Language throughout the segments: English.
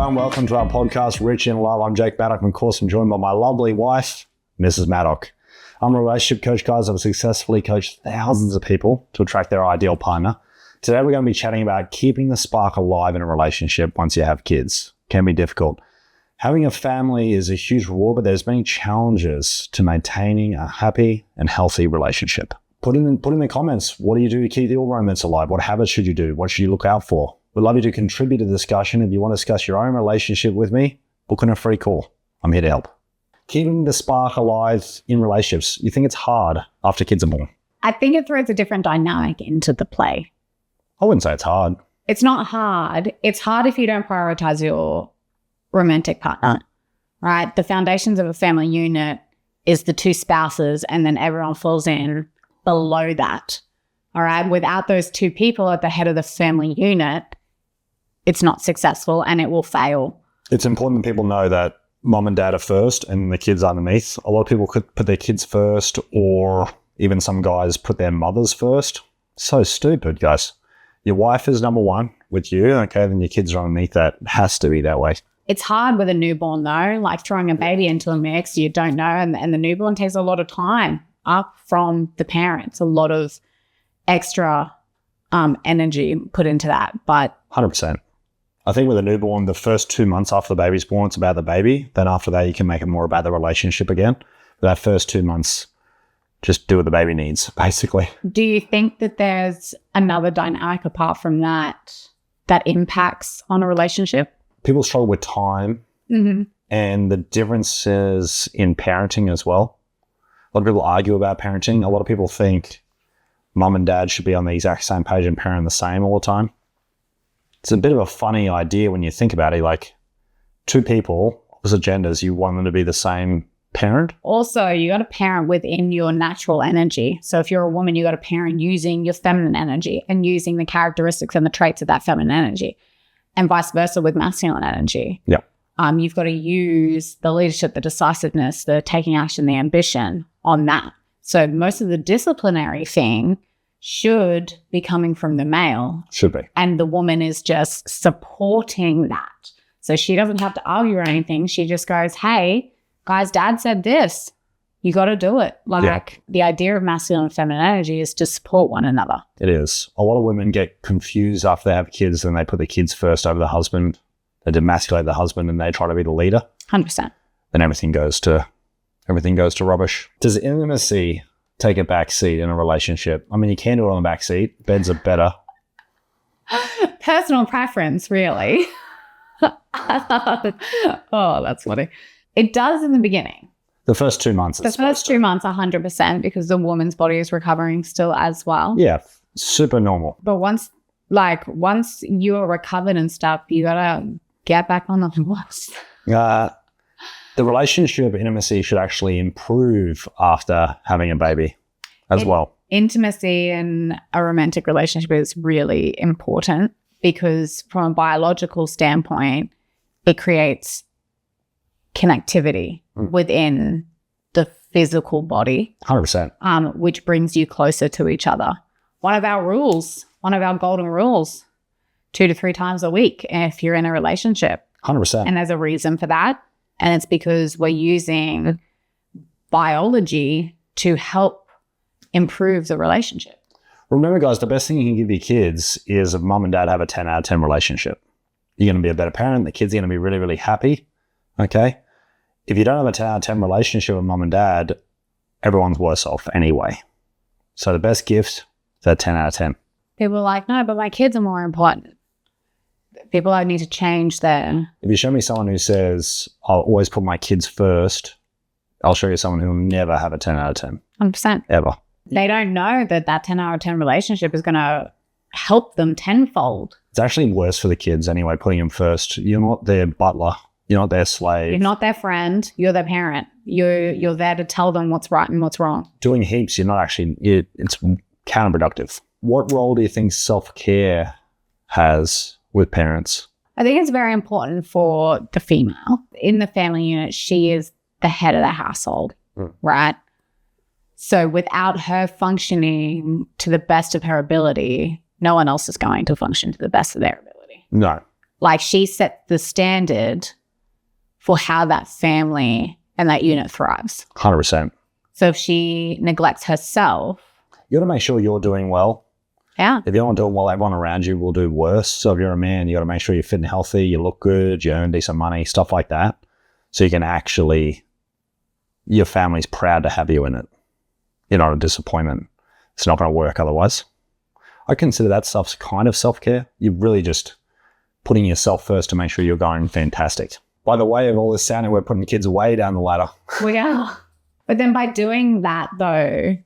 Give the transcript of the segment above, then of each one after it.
everyone. Welcome to our podcast, Rich in Love. I'm Jake Maddock, and of course, I'm joined by my lovely wife, Mrs. Maddock. I'm a relationship coach, guys. I've successfully coached thousands of people to attract their ideal partner. Today, we're going to be chatting about keeping the spark alive in a relationship once you have kids. Can be difficult. Having a family is a huge reward, but there's many challenges to maintaining a happy and healthy relationship. Put in the comments, what do you do to keep your romance alive? What habits should you do? What should you look out for? We'd love you to contribute to the discussion. If you want to discuss your own relationship with me, book in a free call. I'm here to help. Keeping the spark alive in relationships. You think it's hard after kids are born? I think it throws a different dynamic into the play. I wouldn't say it's hard. It's not hard. It's hard if you don't prioritize your romantic partner, right? The foundations of a family unit is the two spouses, and then everyone falls in below that, all right? Without those two people at the head of the family unit, it's not successful and it will fail. It's important that people know that mom and dad are first and the kids underneath. A lot of people could put their kids first, or even some guys put their mothers first. So stupid, guys. Your wife is number one with you, okay, then your kids are underneath that. It has to be that way. It's hard with a newborn though, like throwing a baby into a mix, you don't know, and the newborn takes a lot of time up from the parents, a lot of extra energy put into that. But 100%. I think with a newborn, the first 2 months after the baby's born, it's about the baby. Then after that, you can make it more about the relationship again. But that first 2 months, just do what the baby needs, basically. Do you think that there's another dynamic apart from that impacts on a relationship? People struggle with time and the differences in parenting as well. A lot of people argue about parenting. A lot of people think mum and dad should be on the exact same page and parent the same all the time. It's a bit of a funny idea when you think about it. Like, two people, opposite genders, you want them to be the same parent. Also, you got to parent within your natural energy. So if you're a woman, you got to parent using your feminine energy and using the characteristics and the traits of that feminine energy, and vice versa with masculine energy. Yeah. You've got to use the leadership, the decisiveness, the taking action, the ambition on that. So most of the disciplinary thing should be coming from the male. Should be. And the woman is just supporting that. So she doesn't have to argue or anything. She just goes, hey, guys, dad said this. You got to do it. The idea of masculine and feminine energy is to support one another. It is. A lot of women get confused after they have kids and they put the kids first over the husband. They demasculate the husband and they try to be the leader. 100%. Then everything goes to rubbish. Does intimacy take a back seat in a relationship? I mean, you can do it on the back seat. Beds are better. Personal preference, really. Oh, that's funny. It does in the beginning. The first 2 months. The first 2 months, 100%, because the woman's body is recovering still as well. Yeah, super normal. But once you're recovered and stuff, you gotta get back on the horse. The relationship intimacy should actually improve after having a baby as well. Intimacy in a romantic relationship is really important because from a biological standpoint, it creates connectivity within the physical body. 100%. Which brings you closer to each other. One of our golden rules, 2 to 3 times a week if you're in a relationship. 100%. And there's a reason for that. And it's because we're using biology to help improve the relationship. Remember, guys, the best thing you can give your kids is if mum and dad have a 10 out of 10 relationship. You're going to be a better parent. The kids are going to be really, really happy. Okay? If you don't have a 10 out of 10 relationship with mum and dad, everyone's worse off anyway. So the best gift is that 10 out of 10. People are like, no, but my kids are more important. People need to change their... If you show me someone who says, I'll always put my kids first, I'll show you someone who will never have a 10 out of 10. 100%. Ever. They don't know that 10 out of 10 relationship is going to help them tenfold. It's actually worse for the kids anyway, putting them first. You're not their butler. You're not their slave. You're not their friend. You're their parent. You're there to tell them what's right and what's wrong. Doing heaps, you're not actually... It's counterproductive. What role do you think self-care has with parents? I think it's very important for the female. In the family unit, she is the head of the household, right? So without her functioning to the best of her ability, no one else is going to function to the best of their ability. No. Like, she set the standard for how that family and that unit thrives. 100%. So if she neglects herself, You got to make sure you're doing well. yeah, If you're not doing well, everyone around you will do worse. So if you're a man, you got to make sure you're fit and healthy, you look good, you earn decent money, stuff like that. So you can actually, your family's proud to have you in it. You're not a disappointment. It's not going to work otherwise. I consider that stuff's kind of self-care. You're really just putting yourself first to make sure you're going fantastic. By the way of all this sounding, we're putting the kids way down the ladder. we are. But then by doing that, though,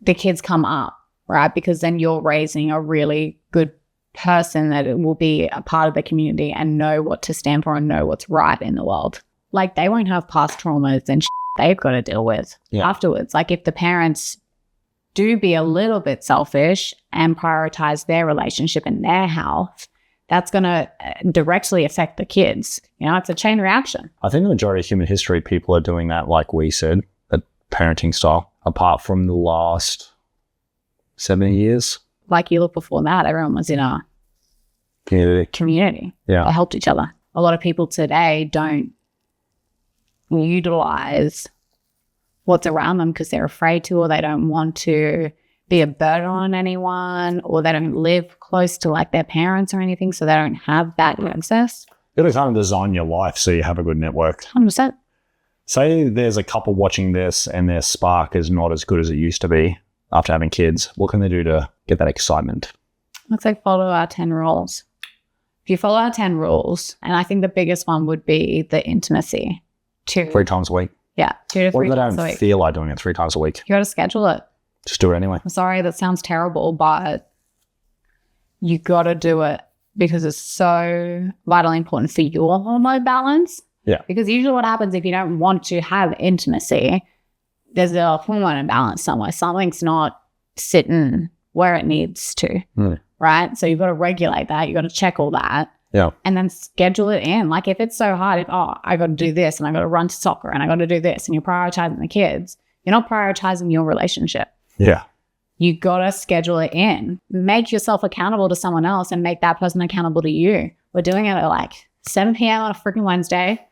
the kids come up, right? Because then you're raising a really good person that it will be a part of the community and know what to stand for and know what's right in the world. Like, they won't have past traumas and they've got to deal with afterwards. Like, if the parents do be a little bit selfish and prioritize their relationship and their health, that's going to directly affect the kids. You know, it's a chain reaction. I think the majority of human history, people are doing that, like we said, that parenting style, apart from the last 70 years. Like, you look before that, everyone was in a community. Yeah. They helped each other. A lot of people today don't utilize what's around them because they're afraid to, or they don't want to be a burden on anyone, or they don't live close to like their parents or anything, so they don't have that access. You got to kind of design your life so you have a good network. 100%. Say there's a couple watching this and their spark is not as good as it used to be after having kids. What can they do to get that excitement? Let's like follow our 10 rules. If you follow our 10 rules, and I think the biggest one would be the intimacy. 3 times a week. Yeah, 2 to 3 Or if they times a don't week. feel like doing it 3 times a week. You got to schedule it. Just do it anyway. I'm sorry, that sounds terrible, but you got to do it because it's so vitally important for your hormone balance. Yeah. Because usually what happens if you don't want to have intimacy, there's a hormone imbalance somewhere. Something's not sitting where it needs to, right? So you've got to regulate that. You've got to check all that. Yeah. And then schedule it in. Like, if it's so hard, I got to do this and I got to run to soccer and I got to do this, and you're prioritizing the kids, you're not prioritizing your relationship. Yeah. You got to schedule it in. Make yourself accountable to someone else and make that person accountable to you. We're doing it at like 7 p.m. on a freaking Wednesday.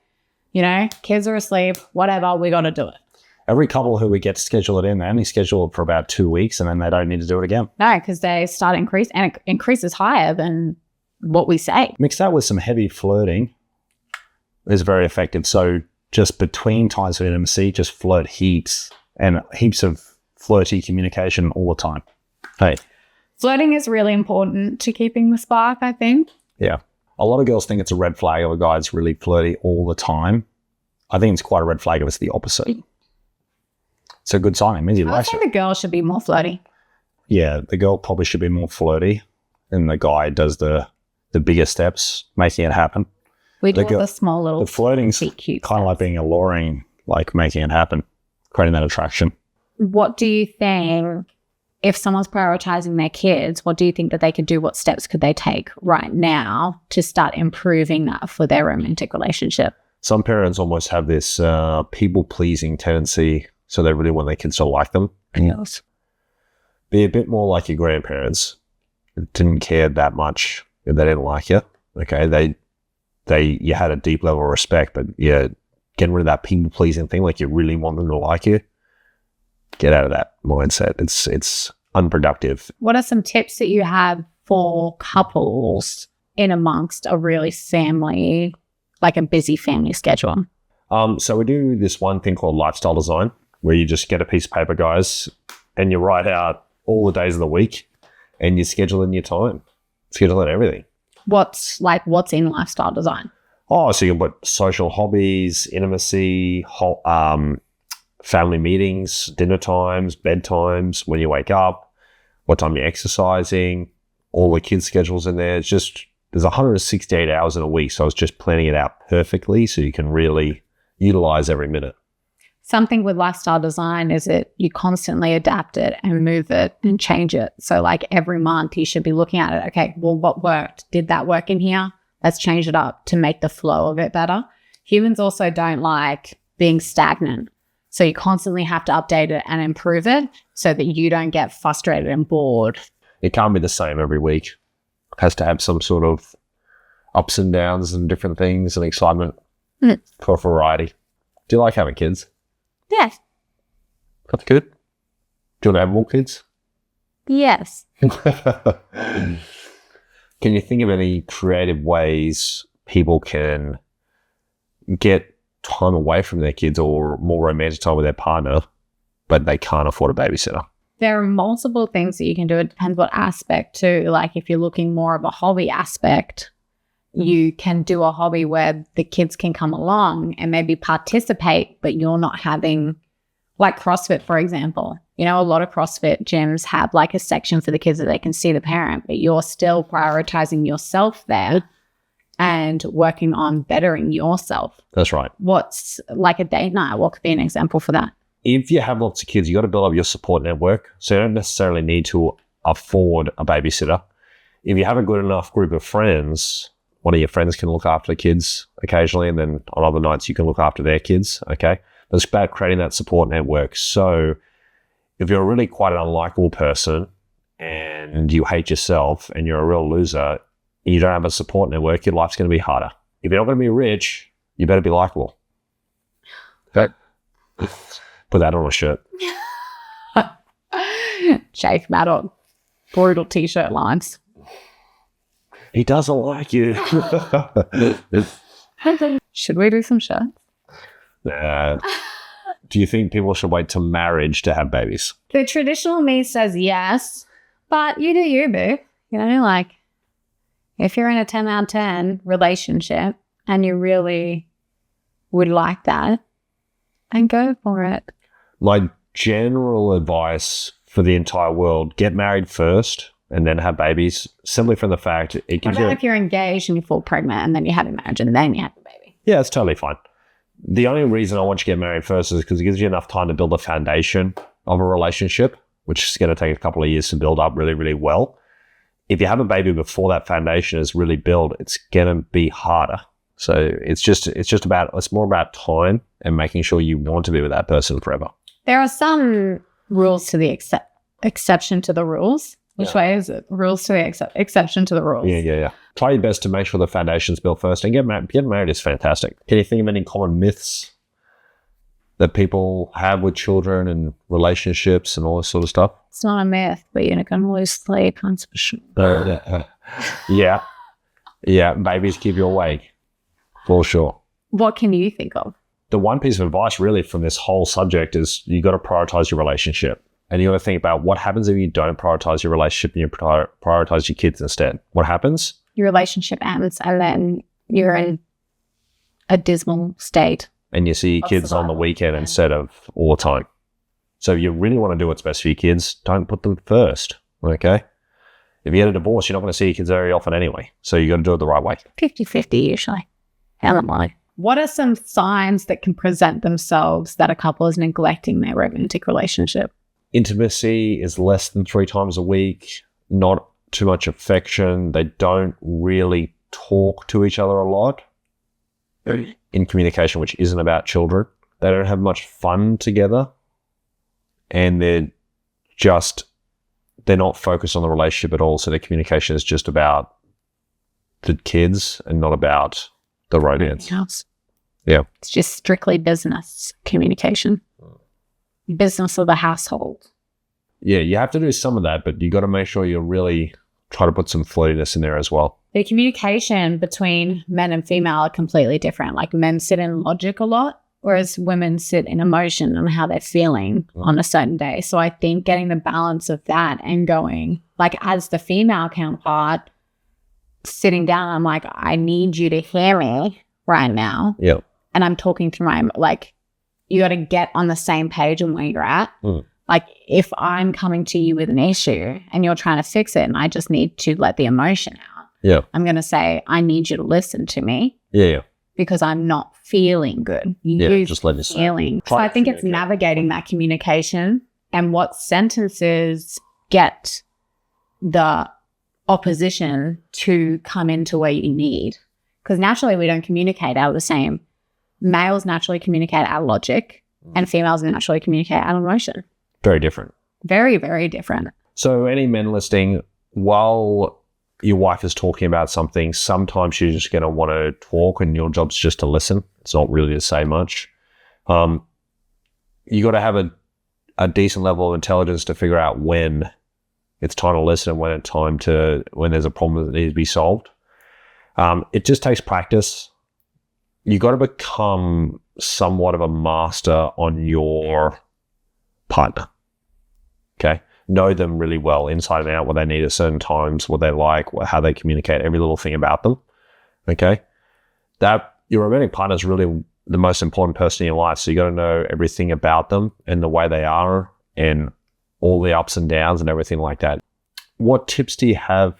You know, kids are asleep, whatever, we got to do it. Every couple who we get to schedule it in, they only schedule it for about 2 weeks and then they don't need to do it again. No, because they start increase, and it increases higher than what we say. Mix that with some heavy flirting is very effective. So just between times of intimacy, just flirt heaps and heaps of flirty communication all the time. Hey. Flirting is really important to keeping the spark, I think. Yeah. A lot of girls think it's a red flag if a guy's really flirty all the time. I think it's quite a red flag if it's the opposite. It's a good sign. It means you I like think it. the girl should be more flirty. Yeah, the girl probably should be more flirty and the guy does the bigger steps, making it happen. We do all the small little The flirting's cute kind of like being alluring, like making it happen, creating that attraction. What do you think, if someone's prioritizing their kids, what do you think that they could do? What steps could they take right now to start improving that for their romantic relationship? Some parents almost have this people-pleasing tendency, so they really want their kids to like them. Yes. Be a bit more like your grandparents. Didn't care that much if they didn't like you. Okay, you had a deep level of respect, but yeah, getting rid of that people-pleasing thing, like you really want them to like you. Get out of that mindset. It's unproductive. What are some tips that you have for couples in amongst a really family, like a busy family schedule? So we do this one thing called lifestyle design, where you just get a piece of paper, guys, and you write out all the days of the week and you schedule in your time. Schedule in everything. What's in lifestyle design? Oh, so you can put social hobbies, intimacy, family meetings, dinner times, bedtimes, when you wake up, what time you're exercising, all the kids' schedules in there. It's just, there's 168 hours in a week, so I was just planning it out perfectly so you can really utilize every minute. Something with lifestyle design is that you constantly adapt it and move it and change it. So like every month you should be looking at it. Okay, well, what worked? Did that work in here? Let's change it up to make the flow of it better. Humans also don't like being stagnant. So you constantly have to update it and improve it so that you don't get frustrated and bored. It can't be the same every week. It has to have some sort of ups and downs and different things and excitement Mm. for variety. Do you like having kids? Yes. That's good. Do you want to have more kids? Yes. Can you think of any creative ways people can get time away from their kids or more romantic time with their partner, but they can't afford a babysitter? There are multiple things that you can do. It depends what aspect too. Like if you're looking more of a hobby aspect, you can do a hobby where the kids can come along and maybe participate, but you're not having, like CrossFit, for example. You know, a lot of CrossFit gyms have like a section for the kids that they can see the parent, but you're still prioritizing yourself there and working on bettering yourself. That's right. What's like a date night? What could be an example for that? If you have lots of kids, you got to build up your support network. So you don't necessarily need to afford a babysitter. If you have a good enough group of friends, one of your friends can look after the kids occasionally, and then on other nights you can look after their kids, okay? But it's about creating that support network. So if you're really quite an unlikable person and you hate yourself and you're a real loser and you don't have a support network, your life's going to be harder. If you're not going to be rich, you better be likable. Okay? Put that on a shirt. Jake Maddock, brutal t-shirt lines. He doesn't like you. Should we do some shirts? Do you think people should wait till marriage to have babies? The traditional me says yes, but you do you, boo. You know, like if you're in a 10 out of 10 relationship and you really would like that, and go for it. My general advice for the entire world, get married first and then have babies, simply from the fact it gives What about if you're engaged and you fall pregnant and then you have a marriage and then you have a baby? Yeah, it's totally fine. The only reason I want you to get married first is because it gives you enough time to build a foundation of a relationship, which is going to take a couple of years to build up really, really well. If you have a baby before that foundation is really built, it's going to be harder. So it's more about time and making sure you want to be with that person forever. There are some rules to the exception to the rules. Which way is it? Rules to the exception to the rules. Yeah. Try your best to make sure the foundation's built first. And getting married is fantastic. Can you think of any common myths that people have with children and relationships and all this sort of stuff? It's not a myth, but you're going to lose sleep. That's for sure. Yeah, babies keep you awake. For sure. What can you think of? The one piece of advice really from this whole subject is you got to prioritize your relationship. And you got to think about what happens if you don't prioritize your relationship and you prioritize your kids instead. What happens? Your relationship ends and then you're in a dismal state. And you see your kids on the weekend instead of all the time. So if you really want to do what's best for your kids, don't put them first, okay? If you get a divorce, you're not going to see your kids very often anyway. So you got to do it the right way. 50-50 usually. How am I? What are some signs that can present themselves that a couple is neglecting their romantic relationship? Intimacy is less than 3 times a week, not too much affection. They don't really talk to each other a lot in communication, which isn't about children. They don't have much fun together. And they're not focused on the relationship at all. So their communication is just about the kids and not about the romance. Yeah. It's just strictly business communication. Business of the household. Yeah, you have to do some of that, but you got to make sure you really try to put some flirtiness in there as well. The communication between men and female are completely different. Like men sit in logic a lot, whereas women sit in emotion and how they're feeling on a certain day. So I think getting the balance of that and going, like as the female counterpart, sitting down, I'm like, I need you to hear me right now. Yeah. And I'm talking through my, like, you got to get on the same page on where you're at. Like if I'm coming to you with an issue and you're trying to fix it and I just need to let the emotion out. Yeah. I'm going to say, I need you to listen to me. Yeah. Because I'm not feeling good. Just let me feeling. So I think it's navigating that communication and what sentences get the opposition to come into where you need. Because naturally we don't communicate out of the same. Males naturally communicate out of logic and females naturally communicate out of emotion. Very different. Very, very different. So any men listening, while your wife is talking about something, sometimes she's just going to want to talk and your job's just to listen. It's not really to say much. You got to have a decent level of intelligence to figure out when it's time to listen and when there's a problem that needs to be solved. It just takes practice. You got to become somewhat of a master on your partner. Okay. Know them really well, inside and out, what they need at certain times, what they like, how they communicate, every little thing about them. Okay. That your romantic partner is really the most important person in your life. So you got to know everything about them and the way they are and all the ups and downs and everything like that. What tips do you have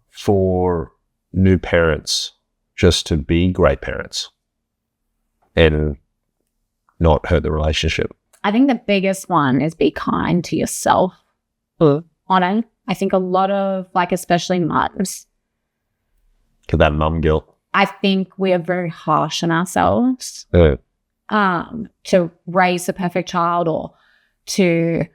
for new parents just to be great parents and not hurt the relationship? I think the biggest one is be kind to yourself. I think a lot of, like, especially mums, Because that mum guilt. I think we are very harsh on ourselves to raise the perfect child or to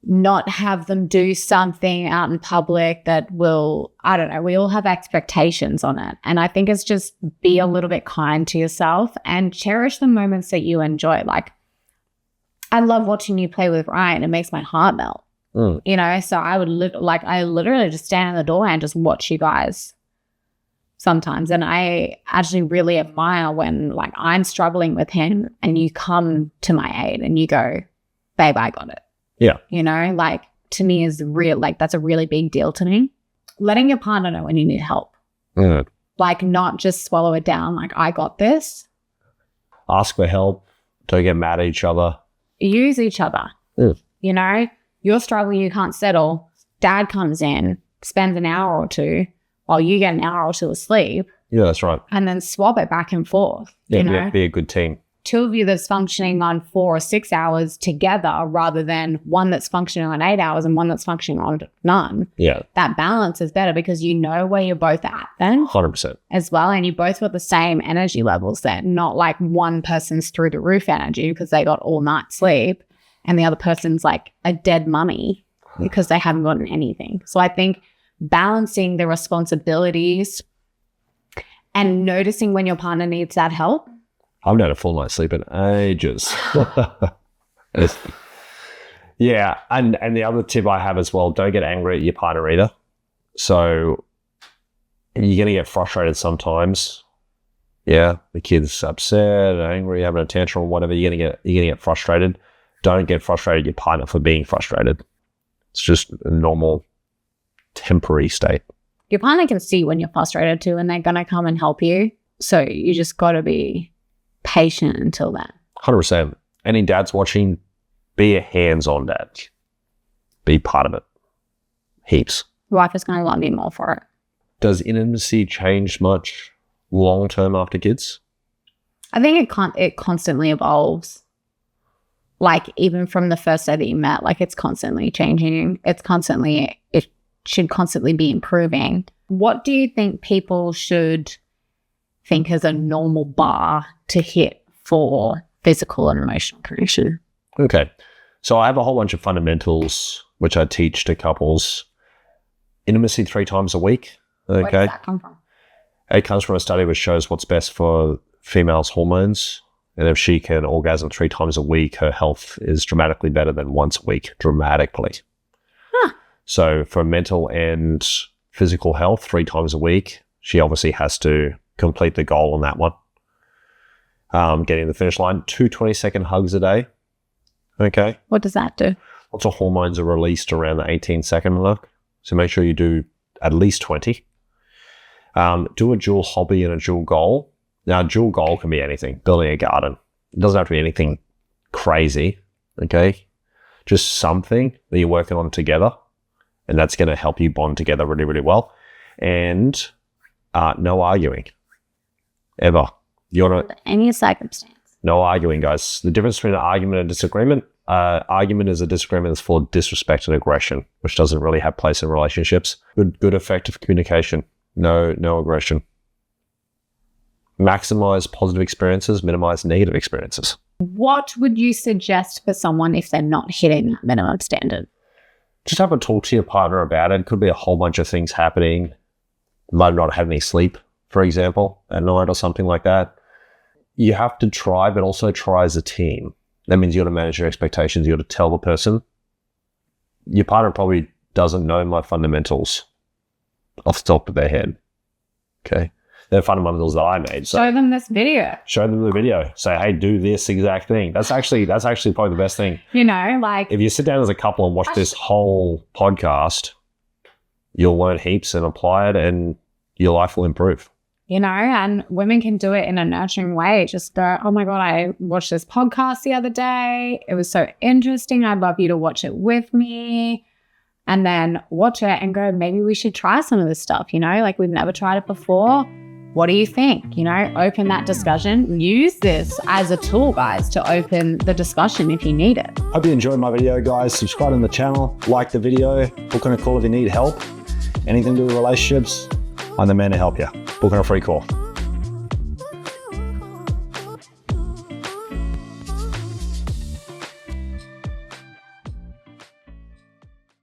not have them do something out in public that will, I don't know, we all have expectations on it. And I think it's just be a little bit kind to yourself and cherish the moments that you enjoy. Like, I love watching you play with Ryan. It makes my heart melt. You know, so I literally just stand in the doorway and just watch you guys sometimes. And I actually really admire when, like, I'm struggling with him and you come to my aid and you go, babe, I got it. Yeah. You know, like, to me is real, like, that's a really big deal to me. Letting your partner know when you need help. Like, not just swallow it down, like, I got this. Ask for help. Don't get mad at each other. Use each other. You know, you're struggling, you can't settle. Dad comes in, spends an hour or two while you get an hour or two of sleep. Yeah, that's right. And then swap it back and forth. Yeah, you know? be a good team. Two of you that's functioning on 4 or 6 hours together rather than one that's functioning on 8 hours and one that's functioning on none. Yeah. That balance is better because you know where you're both at then 100%. as well. And you both got the same energy levels then, not like one person's through the roof energy because they got all night sleep and the other person's like a dead mummy because they haven't gotten anything. So I think balancing the responsibilities and noticing when your partner needs that help. I haven't had a full night's sleep in ages. Yeah, and the other tip I have as well, don't get angry at your partner either. So you're going to get frustrated sometimes. Yeah, the kid's upset, angry, having a tantrum, whatever. You're going to get frustrated. Don't get frustrated at your partner for being frustrated. It's just a normal temporary state. Your partner can see when you're frustrated too, and they're going to come and help you. So you just got to be patient until then. 100%. Any dads watching, be a hands-on dad. Be part of it. Heaps. Your wife is going to love you more for it. Does intimacy change much long-term after kids? I think it constantly evolves. Like, even from the first day that you met, like, it's constantly changing. It should constantly be improving. What do you think people should think is a normal bar to hit for physical and emotional connection? Okay. So I have a whole bunch of fundamentals which I teach to couples. Intimacy 3 times a week. Okay. Where does that come from? It comes from a study which shows what's best for females' hormones. And if she can orgasm 3 times a week, her health is dramatically better than once a week. Dramatically. Huh. So for mental and physical health, 3 times a week, she obviously has to complete the goal on that one. Getting the finish line, 2 20-second hugs a day. Okay. What does that do? Lots of hormones are released around the 18-second mark. So make sure you do at least 20. Do a dual hobby and a dual goal. Now, a dual goal can be anything. Building a garden. It doesn't have to be anything crazy. Okay. Just something that you're working on together. And that's going to help you bond together really, really well. And no arguing. Ever. Any circumstance. No arguing, guys. The difference between an argument and a disagreement, argument is a disagreement that's full of disrespect and aggression, which doesn't really have place in relationships. Good effective communication. No aggression. Maximize positive experiences, minimize negative experiences. What would you suggest for someone if they're not hitting that minimum standard? Just have a talk to your partner about it. It could be a whole bunch of things happening. might have not had any sleep, for example, at night or something like that. You have to try, but also try as a team. That means you got to manage your expectations. You got to tell the person. Your partner probably doesn't know my fundamentals off the top of their head. Okay. They're fundamentals that I made. So show them this video. show them the video. Say, hey, do this exact thing. That's actually probably the best thing. You know, like If you sit down as a couple and watch this whole podcast, you'll learn heaps and apply it, and your life will improve. you know, and women can do it in a nurturing way. Just go, oh my God, I watched this podcast the other day. It was so interesting. I'd love you to watch it with me. And then watch it and go, maybe we should try some of this stuff, you know, like we've never tried it before. What do you think? You know, open that discussion. Use this as a tool, guys, to open the discussion if you need it. Hope you enjoyed my video, guys. Subscribe to the channel, like the video, book on a call if you need help. Anything to do with relationships, I'm the man to help you. Book on a free call.